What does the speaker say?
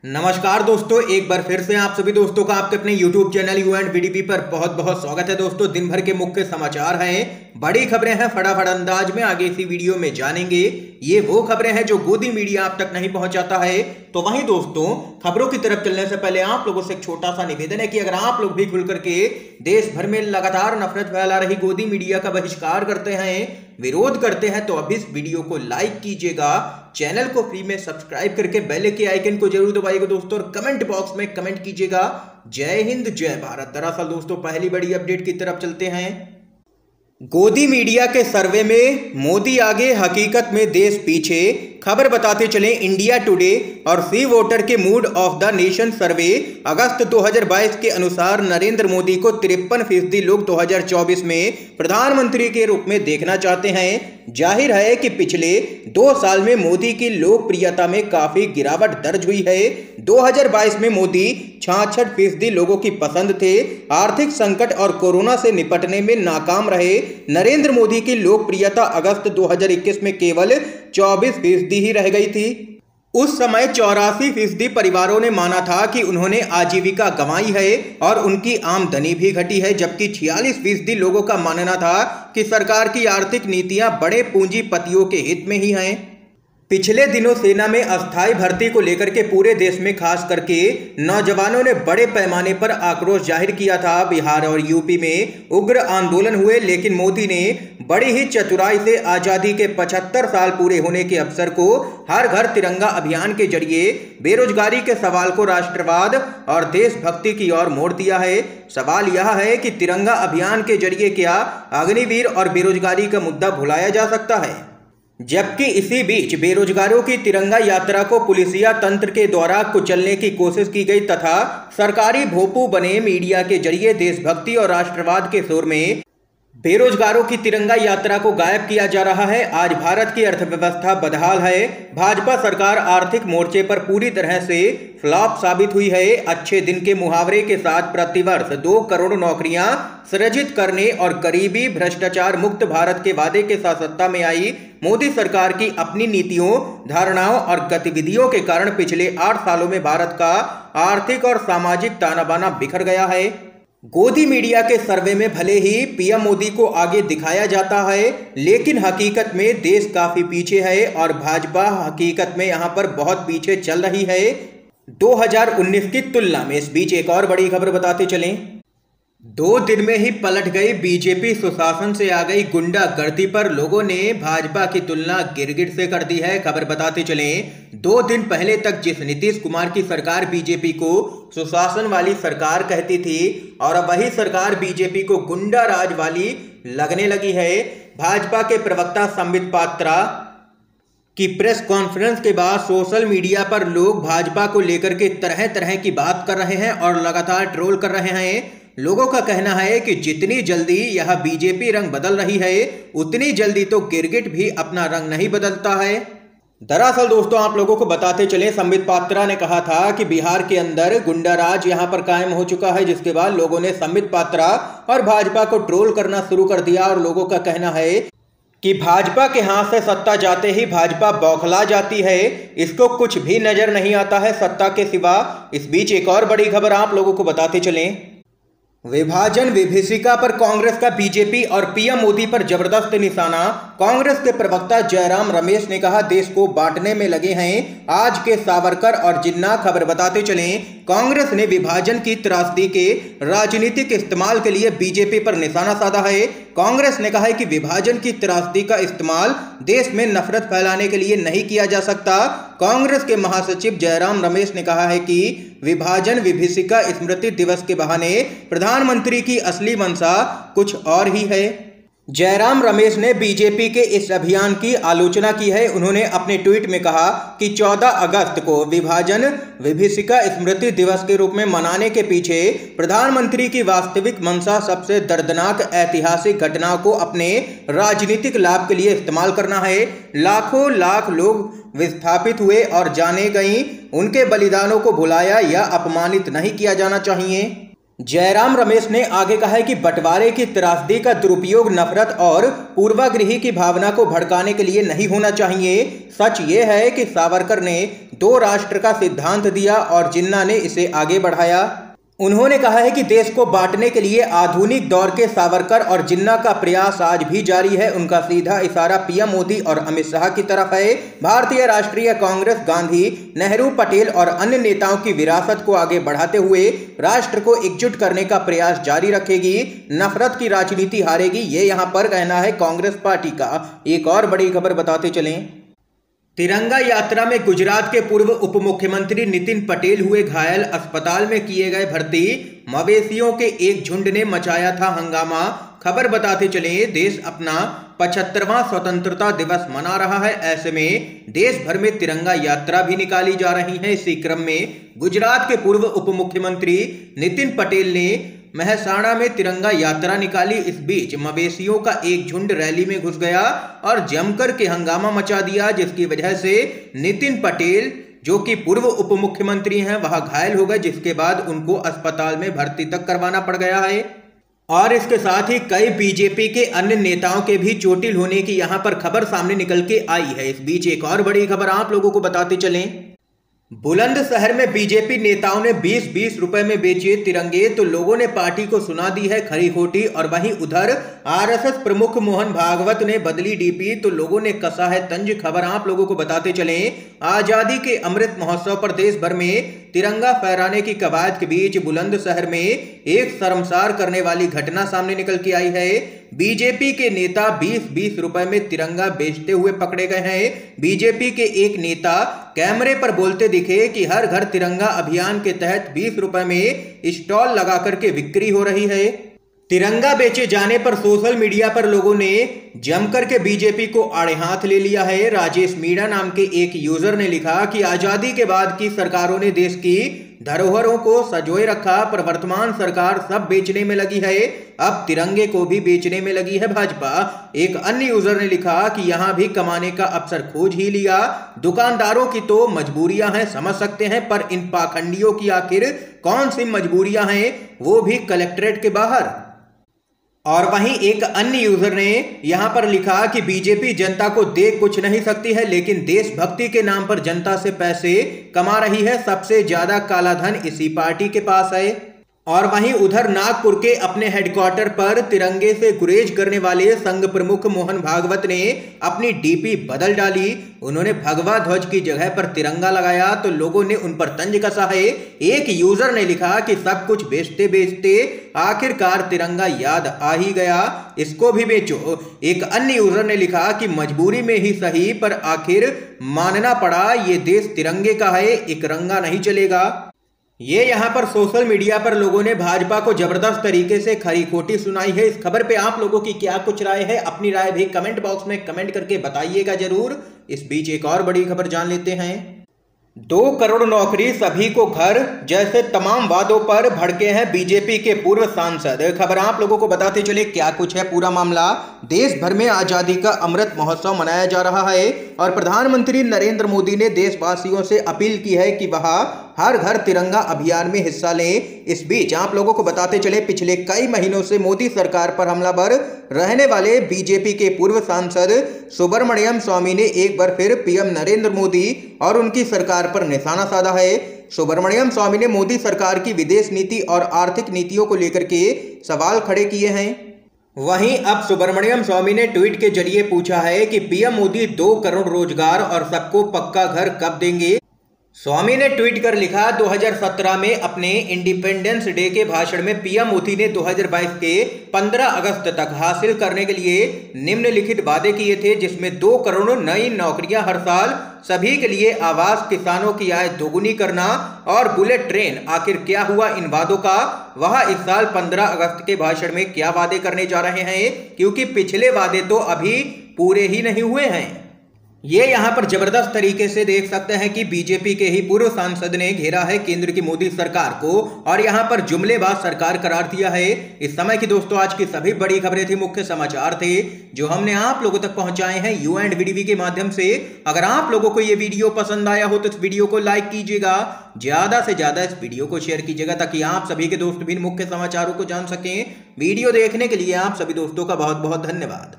नमस्कार दोस्तों, एक बार फिर से आप सभी दोस्तों का आपके अपने YouTube channel you and VDP पर बहुत बहुत स्वागत है। दोस्तों, दिन भर के मुख्य समाचार हैं, बड़ी खबरें हैं, फटाफट अंदाज में आगे इसी वीडियो में जानेंगे। ये वो खबरें हैं जो गोदी मीडिया आप तक नहीं पहुंचाता है। तो वहीं दोस्तों, खबरों की तरफ चलने से पहले आप लोगों से एक छोटा सा निवेदन है कि अगर आप लोग भी खुल करके देश भर में लगातार नफरत फैला रही गोदी मीडिया का बहिष्कार करते हैं, विरोध करते हैं, तो अभी इस वीडियो को लाइक कीजिएगा, चैनल को फ्री में सब्सक्राइब करके बेल के आइकन को जरूर दबाइएगा दोस्तों, और कमेंट बॉक्स में कमेंट कीजिएगा जय हिंद जय भारत। दरअसल दोस्तों, पहली बड़ी अपडेट की तरफ चलते हैं। गोदी मीडिया के सर्वे में मोदी आगे, हकीकत में देश पीछे। खबर बताते चले इंडिया टुडे और सी वोटर के mood of the nation survey अगस्त 2022 के अनुसार नरेंद्र मोदी को 53% लोग 2024 में प्रधानमंत्री के रूप में देखना चाहते हैं। जाहिर है कि पिछले 2 साल में मोदी की लोकप्रियता में काफी गिरावट दर्ज हुई है। 2022 में मोदी 66% लोगों की पसंद थे। आर्थिक संकट और कोरोना से निपटने में नाकाम रहे नरेंद्र मोदी की लोकप्रियता अगस्त 2021 में केवल 24% ही रह गई थी। उस समय 84% परिवारों ने माना था कि उन्होंने आजीविका गंवाई है और उनकी आमदनी भी घटी है, जबकि 46% लोगों का मानना था कि सरकार की आर्थिक नीतियां बड़े पूंजीपतियों के हित में ही हैं। पिछले दिनों सेना में अस्थायी भर्ती को लेकर के पूरे देश में खास करके नौजवानों ने बड़े पैमाने पर आक्रोश जाहिर किया था। बिहार और यूपी में उग्र आंदोलन हुए, लेकिन मोदी ने बड़ी ही चतुराई से आजादी के 75 साल पूरे होने के अवसर को हर घर तिरंगा अभियान के जरिए बेरोजगारी के सवाल को राष्ट्रवाद और देशभक्ति की ओर मोड़ दिया है। सवाल यह है कि तिरंगा अभियान के जरिए क्या अग्निवीर और बेरोजगारी का मुद्दा भुलाया जा सकता है? जबकि इसी बीच बेरोजगारों की तिरंगा यात्रा को पुलिसिया तंत्र के द्वारा कुचलने की कोशिश की गई तथा सरकारी भोपू बने मीडिया के जरिए देशभक्ति और राष्ट्रवाद के शोर में बेरोजगारों की तिरंगा यात्रा को गायब किया जा रहा है। आज भारत की अर्थव्यवस्था बदहाल है। भाजपा सरकार आर्थिक मोर्चे पर पूरी तरह से फ्लॉप साबित हुई है। अच्छे दिन के मुहावरे के साथ प्रतिवर्ष 2 करोड़ नौकरियां सृजित करने और करीबी भ्रष्टाचार मुक्त भारत के वादे के साथ सत्ता में आई मोदी सरकार की अपनी नीतियों, धारणाओं और गतिविधियों के कारण पिछले 8 सालों में भारत का आर्थिक और सामाजिक ताना बाना बिखर गया है। गोदी मीडिया के सर्वे में भले ही पीएम मोदी को आगे दिखाया जाता है, लेकिन हकीकत में देश काफी पीछे है और भाजपा हकीकत में यहां पर बहुत पीछे चल रही है 2019 की तुलना में। इस बीच एक और बड़ी खबर बताते चलें। 2 दिन में ही पलट गई बीजेपी, सुशासन से आ गई गुंडागर्दी पर लोगों ने भाजपा की तुलना गिरगिट से कर दी है। खबर बताते चलें, 2 दिन पहले तक जिस नीतीश कुमार की सरकार बीजेपी को सुशासन वाली सरकार कहती थी और अब वही सरकार बीजेपी को गुंडा राज वाली लगने लगी है। भाजपा के प्रवक्ता संबित पात्रा की प्रेस कॉन्फ्रेंस के बाद सोशल मीडिया पर लोग भाजपा को लेकर के तरह तरह की बात कर रहे हैं और लगातार ट्रोल कर रहे हैं। लोगों का कहना है कि जितनी जल्दी यह बीजेपी रंग बदल रही है, उतनी जल्दी तो गिरगिट भी अपना रंग नहीं बदलता है। दरअसल दोस्तों, आप लोगों को बताते चले, संबित पात्रा ने कहा था कि बिहार के अंदर गुंडाराज यहां पर कायम हो चुका है, जिसके बाद लोगों ने संबित पात्रा और भाजपा को ट्रोल करना शुरू कर दिया और लोगों का कहना है कि भाजपा के हाथ से सत्ता जाते ही भाजपा बौखला जाती है, इसको कुछ भी नजर नहीं आता है सत्ता के सिवा। इस बीच एक और बड़ी खबर आप लोगों को बताते चलें। विभाजन विभीषिका पर कांग्रेस का बीजेपी और पीएम मोदी पर जबरदस्त निशाना। कांग्रेस के प्रवक्ता जयराम रमेश ने कहा, देश को बांटने में लगे हैं आज के सावरकर और जिन्ना। खबर बताते चलें, कांग्रेस ने विभाजन की त्रासदी के राजनीतिक इस्तेमाल के लिए बीजेपी पर निशाना साधा है। कांग्रेस ने कहा है कि विभाजन की त्रासदी का इस्तेमाल देश में नफरत फैलाने के लिए नहीं किया जा सकता। कांग्रेस के महासचिव जयराम रमेश ने कहा है कि विभाजन विभीषिका स्मृति दिवस के बहाने प्रधानमंत्री की असली मंशा कुछ और ही है। जयराम रमेश ने बीजेपी के इस अभियान की आलोचना की है। उन्होंने अपने ट्वीट में कहा कि 14 अगस्त को विभाजन विभीषिका स्मृति दिवस के रूप में मनाने के पीछे प्रधानमंत्री की वास्तविक मंशा सबसे दर्दनाक ऐतिहासिक घटनाओं को अपने राजनीतिक लाभ के लिए इस्तेमाल करना है। लाखों लाख लोग विस्थापित हुए और जाने गई, उनके बलिदानों को भुलाया या अपमानित नहीं किया जाना चाहिए। जयराम रमेश ने आगे कहा है कि बंटवारे की त्रासदी का दुरुपयोग नफरत और पूर्वाग्रही की भावना को भड़काने के लिए नहीं होना चाहिए। सच ये है कि सावरकर ने 2 राष्ट्र का सिद्धांत दिया और जिन्ना ने इसे आगे बढ़ाया। उन्होंने कहा है कि देश को बांटने के लिए आधुनिक दौर के सावरकर और जिन्ना का प्रयास आज भी जारी है। उनका सीधा इशारा पीएम मोदी और अमित शाह की तरफ है। भारतीय राष्ट्रीय कांग्रेस गांधी, नेहरू, पटेल और अन्य नेताओं की विरासत को आगे बढ़ाते हुए राष्ट्र को एकजुट करने का प्रयास जारी रखेगी। नफरत की राजनीति हारेगी, ये यहाँ पर कहना है कांग्रेस पार्टी का। एक और बड़ी खबर बताते चलें। तिरंगा यात्रा में गुजरात के पूर्व उप मुख्यमंत्री नितिन पटेल हुए घायल, अस्पताल में किए गए भर्ती। मवेशियों के एक झुंड ने मचाया था हंगामा। खबर बताते चले, देश अपना 75वां स्वतंत्रता दिवस मना रहा है। ऐसे में देश भर में तिरंगा यात्रा भी निकाली जा रही है। इसी क्रम में गुजरात के पूर्व उप मुख्यमंत्री नितिन पटेल ने महसाणा में तिरंगा यात्रा निकाली। इस बीच मवेशियों का एक झुंड रैली में घुस गया और जमकर के हंगामा मचा दिया, जिसकी वजह से नितिन पटेल, जो कि पूर्व उप मुख्यमंत्री हैं, वह घायल हो गए, जिसके बाद उनको अस्पताल में भर्ती तक करवाना पड़ गया है। और इसके साथ ही कई बीजेपी के अन्य नेताओं के भी चोटिल होने की यहां पर खबर सामने निकल के आई है। इस बीच एक और बड़ी खबर आप लोगों को बताते चलें। बुलंदशहर में बीजेपी नेताओं ने 20-20 रुपए में बेचे तिरंगे, तो लोगों ने पार्टी को सुना दी है खरी खोटी। और वहीं उधर आरएसएस प्रमुख मोहन भागवत ने बदली डीपी, तो लोगों ने कसा है तंज। खबर आप लोगों को बताते चलें। आजादी के अमृत महोत्सव पर देश भर में तिरंगा फहराने की कवायद के बीच बुलंदशहर में एक शर्मसार करने वाली घटना सामने निकल के आई है। बीजेपी के नेता 20-20 रुपए में तिरंगा बेचते हुए पकड़े गए हैं। बीजेपी के एक नेता कैमरे पर बोलते दिखे कि हर घर तिरंगा अभियान के तहत 20 रुपए में स्टॉल लगा करके बिक्री हो रही है। तिरंगा बेचे जाने पर सोशल मीडिया पर लोगों ने जमकर के बीजेपी को आड़े हाथ ले लिया है। राजेश मीणा नाम के एक यूजर ने लिखा कि आजादी के बाद की सरकारों ने देश की धरोहरों को संजोए रखा, पर वर्तमान सरकार सब बेचने में लगी है। अब तिरंगे को भी बेचने में लगी है भाजपा। एक अन्य यूजर ने लिखा कि यहां भी कमाने का अवसर खोज ही लिया। दुकानदारों की तो मजबूरियां हैं, समझ सकते हैं, पर इन पाखंडियों की आखिर कौन सी मजबूरियां हैं, वो भी कलेक्ट्रेट के बाहर। और वहीं एक अन्य यूजर ने यहां पर लिखा कि बीजेपी जनता को देख कुछ नहीं सकती है, लेकिन देशभक्ति के नाम पर जनता से पैसे कमा रही है। सबसे ज्यादा काला धन इसी पार्टी के पास है। और वहीं उधर नागपुर के अपने हेडक्वार्टर पर तिरंगे से गुरेज करने वाले संघ प्रमुख मोहन भागवत ने अपनी डीपी बदल डाली। उन्होंने भगवा ध्वज की जगह पर तिरंगा लगाया, तो लोगों ने उन पर तंज कसा है। एक यूजर ने लिखा कि सब कुछ बेचते बेचते आखिरकार तिरंगा याद आ ही गया, इसको भी बेचो। एक अन्य यूजर ने लिखा कि मजबूरी में ही सही, पर आखिर मानना पड़ा, ये देश तिरंगे का है, एक रंगा नहीं चलेगा। ये यहाँ पर सोशल मीडिया पर लोगों ने भाजपा को जबरदस्त तरीके से खरी खोटी सुनाई है। इस खबर पे आप लोगों की क्या कुछ राय है, अपनी राय भी कमेंट बॉक्स में कमेंट करके बताइएगा जरूर। इस बीच एक और बड़ी खबर जान लेते हैं। 2 करोड़ नौकरी सभी को घर जैसे तमाम वादों पर भड़के हैं बीजेपी के पूर्व सांसद। खबर आप लोगों को बताते चले क्या कुछ है पूरा मामला। देश भर में आजादी का अमृत महोत्सव मनाया जा रहा है और प्रधानमंत्री नरेंद्र मोदी ने देशवासियों से अपील की है कि वह हर घर तिरंगा अभियान में हिस्सा लें। इस बीच आप लोगों को बताते चले, पिछले कई महीनों से मोदी सरकार पर हमलावर रहने वाले बीजेपी के पूर्व सांसद सुब्रमण्यम स्वामी ने एक बार फिर पीएम नरेंद्र मोदी और उनकी सरकार पर निशाना साधा है। सुब्रमण्यम स्वामी ने मोदी सरकार की विदेश नीति और आर्थिक नीतियों को लेकर के सवाल खड़े किए हैं। वहीं अब सुब्रमण्यम स्वामी ने ट्वीट के जरिए पूछा है कि पीएम मोदी 2 करोड़ रोजगार और सबको पक्का घर कब देंगे। स्वामी ने ट्वीट कर लिखा, 2017 में अपने इंडिपेंडेंस डे के भाषण में पीएम मोदी ने 2022 के 15 अगस्त तक हासिल करने के लिए निम्नलिखित वादे किए थे, जिसमें 2 करोड़ नई नौकरियां हर साल, सभी के लिए आवास, किसानों की आय दोगुनी करना और बुलेट ट्रेन। आखिर क्या हुआ इन वादों का? वह इस साल 15 अगस्त के भाषण में क्या वादे करने जा रहे हैं, क्योंकि पिछले वादे तो अभी पूरे ही नहीं हुए हैं। ये यहाँ पर जबरदस्त तरीके से देख सकते हैं कि बीजेपी के ही पूर्व सांसद ने घेरा है केंद्र की मोदी सरकार को और यहाँ पर जुमलेबाज सरकार करार दिया है। इस समय की दोस्तों आज की सभी बड़ी खबरें थी, मुख्य समाचार थे जो हमने आप लोगों तक पहुंचाए हैं यू एंड वीडीवी के माध्यम से। अगर आप लोगों को ये वीडियो पसंद आया हो तो इस वीडियो को लाइक कीजिएगा, ज्यादा से ज्यादा इस वीडियो को शेयर कीजिएगा ताकि आप सभी के दोस्त भी मुख्य समाचारों को जान सकें। वीडियो देखने के लिए आप सभी दोस्तों का बहुत बहुत धन्यवाद।